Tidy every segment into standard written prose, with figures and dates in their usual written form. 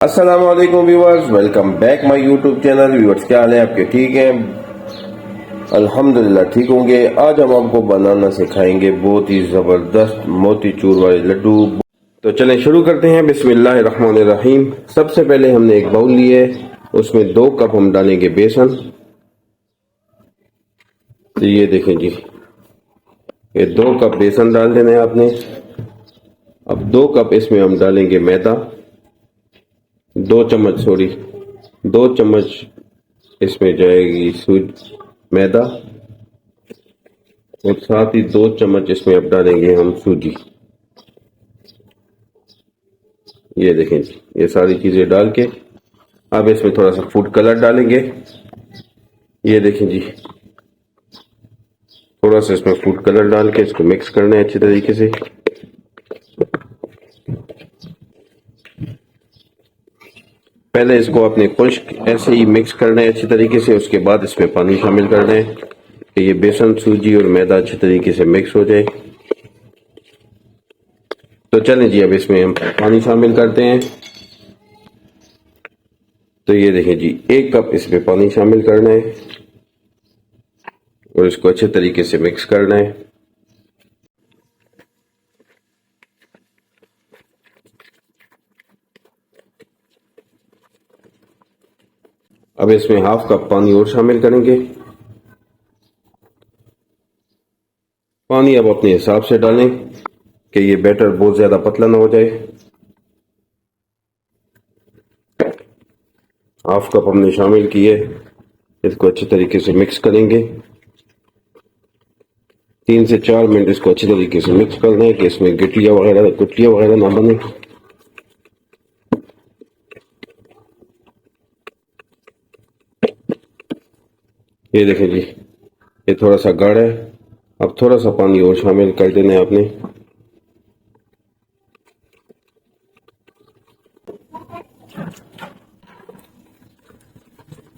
अस्सलाम वालेकुम viewers, welcome back my YouTube channel. Viewers, क्या हाल है आपके? ठीक हैं? अल्हम्दुलिल्लाह ठीक होंगे। आज हम आपको बनाना सिखाएंगे बहुत ही ज़बरदस्त मोतीचूर वाले लड्डू। तो चलें शुरू करते हैं। बिस्मिल्लाहिर्रहमानिर्रहीम। सबसे पहले हमने एक बाउल लिया है, उसमें 2 कप हम डालेंगे बेसन। तो ये देखें जी, ये 2 कप बेसन डाल देना है आपने। अब 2 कप इसमें हम डालेंगे मैदा। 2 चम्मच इसमें जाएगी सूजी मैदा, और साथ ही 2 चम्मच इसमें अब डालेंगे हम सूजी। ये देखें जी, ये सारी चीजें डाल के अब इसमें थोड़ा सा फूड कलर डालेंगे। ये देखें जी, थोड़ा सा इसमें फूड कलर डाल के इसको मिक्स करना है अच्छी तरीके से। पहले इसको अपने खुश्क ऐसे ही मिक्स करना है अच्छी तरीके से, उसके बाद इसमें पानी शामिल करना है कि ये बेसन सूजी और मैदा अच्छी तरीके से मिक्स हो जाए। तो चलें जी, अब इसमें हम पानी शामिल करते हैं। तो ये देखें जी, 1 कप इसमें पानी शामिल करना है और इसको अच्छे तरीके से मिक्स करना है। अब इसमें 1/2 कप पानी और शामिल करेंगे। पानी अब अपने हिसाब से डालें कि ये बैटर बहुत ज्यादा पतला ना हो जाए। 1/2 कप हमने शामिल किए, इसको अच्छे तरीके से मिक्स करेंगे। 3 से 4 मिनट इसको अच्छे तरीके से मिक्स करना है कि इसमें गुठलियां वगैरह ना बने। ये देखें जी, ये थोड़ा सा गाढ़ा है। अब थोड़ा सा पानी और शामिल कर देना है आपने।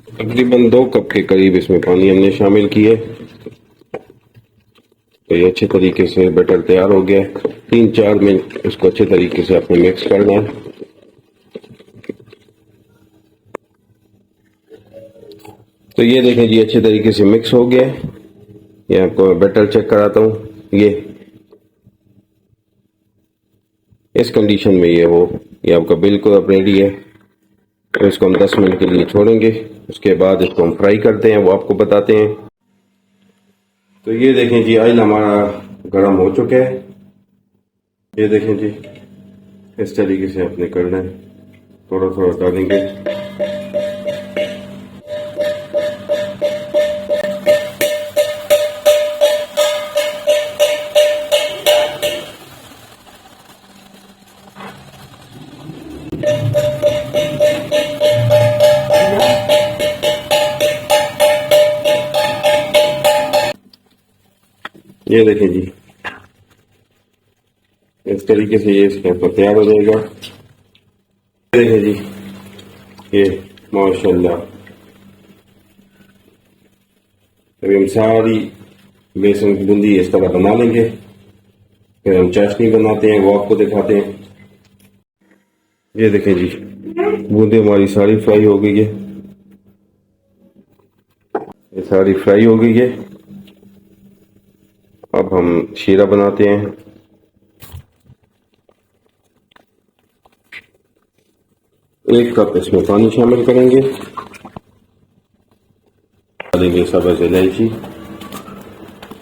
तकरीबन 2 कप के करीब इसमें पानी हमने शामिल किए। तो ये अच्छे तरीके से बैटर तैयार हो गया है। 3-4 मिनट इसको अच्छे तरीके से आपने मिक्स करना है। तो ये देखें जी, अच्छे तरीके से मिक्स हो गया है। ये आपको मैं बैटर चेक कराता हूँ। ये इस कंडीशन में ये आपका बिल्कुल अब रेडी है। तो इसको हम 10 मिनट के लिए छोड़ेंगे, उसके बाद इसको हम फ्राई करते हैं, वो आपको बताते हैं। तो ये देखें जी, ऑयल हमारा गर्म हो चुका है। ये देखें जी, इस तरीके से आपने करना है, थोड़ा थोड़ा डालेंगे। ये देखें जी, इस तरीके से ये इसके ऊपर तैयार हो जाएगा। ये देखें जी, ये माशाल्लाह। अभी हम सारी बेसन की बूंदी इस तरह बना लेंगे, फिर हम चाशनी बनाते हैं, वो आपको दिखाते हैं। ये देखें जी, बूंदी हमारी सारी फ्राई हो गई है। ये सारी फ्राई हो गई है। अब हम शीरा बनाते हैं। एक कप इसमें पानी शामिल करेंगे, डालेंगे सब्ज़ इलायची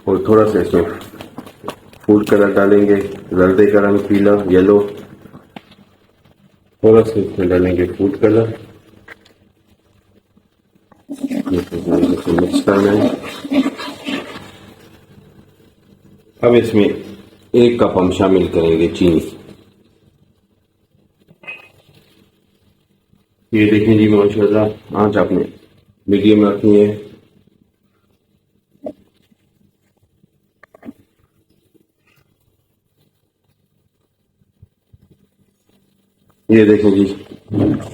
और थोड़ा सा इसमें फूड कलर डालेंगे, जर्दे का रंग पीला येलो। थोड़ा सा इसमें डालेंगे फूड कलर, मिक्स करना है। अब इसमें 1 कप हम शामिल करेंगे चीनी। ये देखें जी, माशाल्लाह आंच आपने मीडियम रखनी है। ये देखें जी,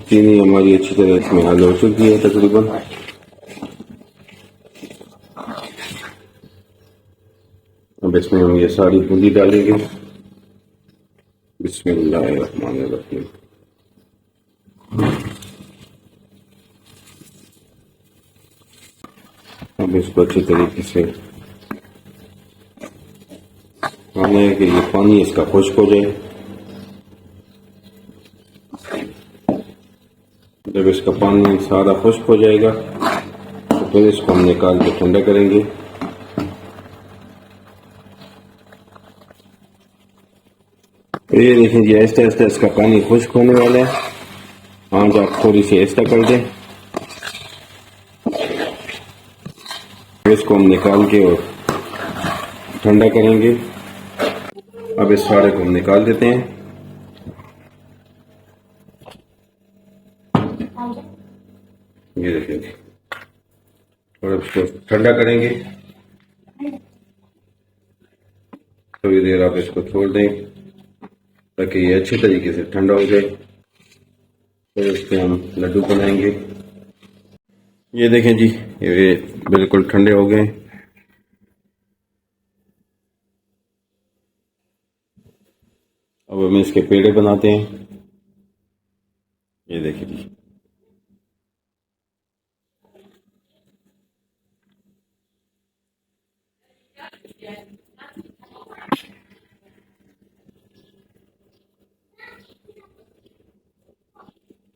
चीनी हमारी अच्छी तरह इसमें हल हो चुकी है तकरीबन। अब इसमें हम ये सारी बूंदी डालेंगे। बिस्मिल्लाहिर्रहमानिर्रहीम। अब इसको अच्छी तरीके से खाना है कि ये पानी इसका खुश्क हो जाए। जब इसका पानी सारा खुश्क हो जाएगा तो फिर इसको हम निकाल के ठंडा करेंगे। तो ये देखें जी, आहिस्ता आहिस्ता इसका पानी खुश्क होने वाला है। आंच आप थोड़ी सी आहिस्ता कर दें। इसको हम निकाल के और ठंडा करेंगे। अब इस सारे को हम निकाल देते हैं। ये देखिए, और अब इसको ठंडा करेंगे। थोड़ी देर आप इसको छोड़ दें ताकि ये अच्छी तरीके से ठंडा हो जाए। फिर इसके हम लड्डू बनाएंगे। ये देखें जी, ये बिल्कुल ठंडे हो गए। अब हम इसके पेड़े बनाते हैं। ये देखिए जी,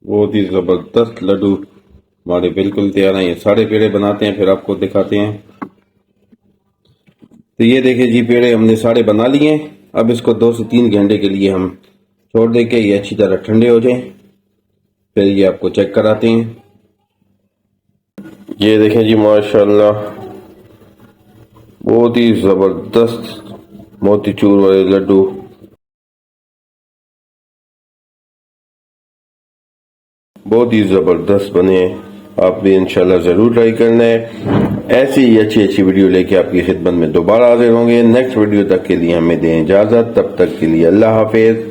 बहुत ही जबरदस्त लड्डू हमारे बिल्कुल तैयार हैं। ये सारे पेड़े बनाते हैं, फिर आपको दिखाते हैं। तो ये देखिए जी, पेड़े हमने सारे बना लिए। अब इसको 2 से 3 घंटे के लिए हम छोड़ देंगे, ये अच्छी तरह ठंडे हो जाएं। फिर ये आपको चेक कराते हैं। ये देखें जी, माशाल्लाह बहुत ही जबरदस्त मोतीचूर वाले लड्डू बहुत ही जबरदस्त बने। आप भी इंशाल्लाह जरूर ट्राई करना है। ऐसी ही अच्छी अच्छी वीडियो लेके आपकी खिदमत में दोबारा हाजिर होंगे। नेक्स्ट वीडियो तक के लिए हमें दें इजाजत। तब तक के लिए अल्लाह हाफिज।